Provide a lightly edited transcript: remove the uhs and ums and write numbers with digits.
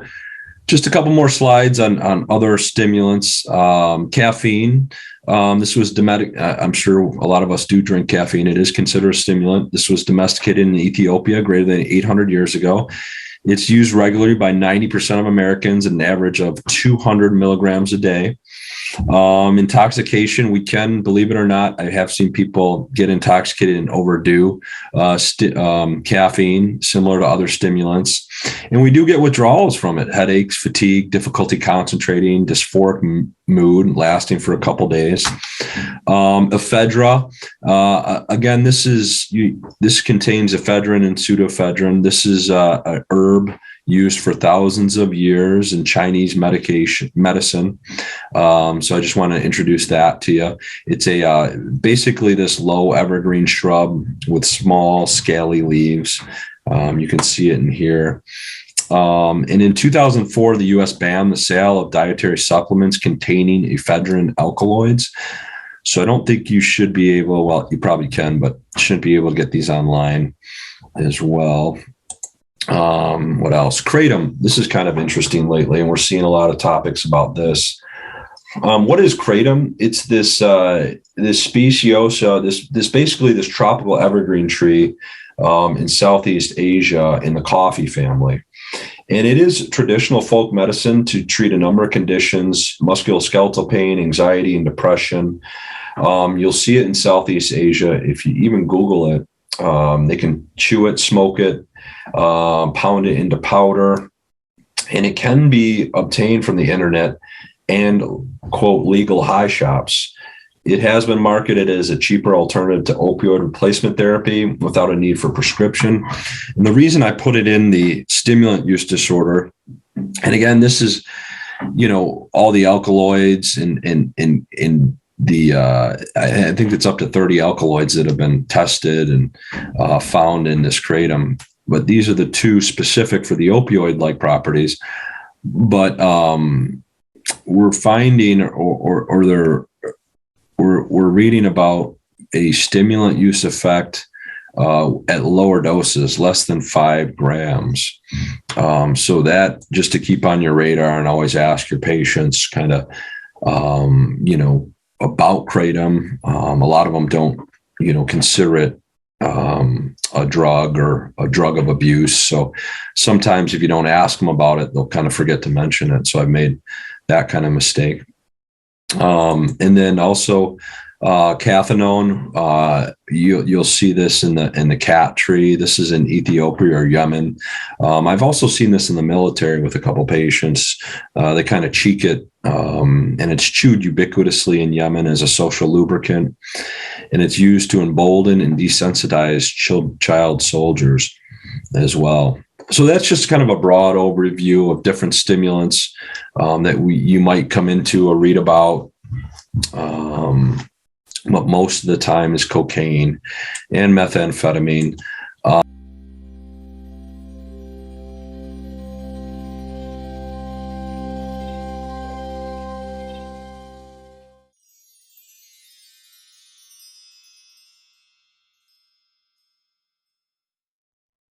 So just a couple more slides on other stimulants. Caffeine. This was I'm sure a lot of us do drink caffeine. It is considered a stimulant. This was domesticated in Ethiopia greater than 800 years ago. It's used regularly by 90% of Americans at an average of 200 milligrams a day. Intoxication, we can, believe it or not, I have seen people get intoxicated and overdo caffeine, similar to other stimulants. And we do get withdrawals from it: headaches, fatigue, difficulty concentrating, dysphoric mood lasting for a couple days. Ephedra, again, this contains ephedrine and pseudoephedrine. This is an herb used for thousands of years in Chinese medicine. So I just want to introduce that to you. It's basically this low evergreen shrub with small scaly leaves. You can see it in here. And in 2004, the U.S. banned the sale of dietary supplements containing ephedrine alkaloids. So I don't think you should be able, well, you probably can, but shouldn't be able to get these online as well. What else? Kratom. This is kind of interesting lately, and we're seeing a lot of topics about this. What is kratom? It's this speciosa, this basically this tropical evergreen tree in Southeast Asia in the coffee family. And it is traditional folk medicine to treat a number of conditions: musculoskeletal pain, anxiety, and depression. You'll see it in Southeast Asia. If you even Google it, they can chew it, smoke it, pound it into powder, and it can be obtained from the internet and, quote, legal high shops. It has been marketed as a cheaper alternative to opioid replacement therapy without a need for prescription. And the reason I put it in the stimulant use disorder, and again, this is, all the alkaloids in the I think it's up to 30 alkaloids that have been tested and found in this kratom. But these are the two specific for the opioid-like properties. But we're finding, we're reading about a stimulant use effect at lower doses, less than 5 grams. So that, just to keep on your radar and always ask your patients kind of, about kratom. A lot of them don't, consider it a drug or a drug of abuse. So sometimes if you don't ask them about it, they'll kind of forget to mention it. So I've made that kind of mistake. And then also cathinone, you'll see this in the cat tree. This is in Ethiopia or Yemen. I've also seen this in the military with a couple patients. They kind of cheek it, and it's chewed ubiquitously in Yemen as a social lubricant, and it's used to embolden and desensitize child soldiers as well. So that's just kind of a broad overview of different stimulants that you might come into or read about. But most of the time is cocaine and methamphetamine.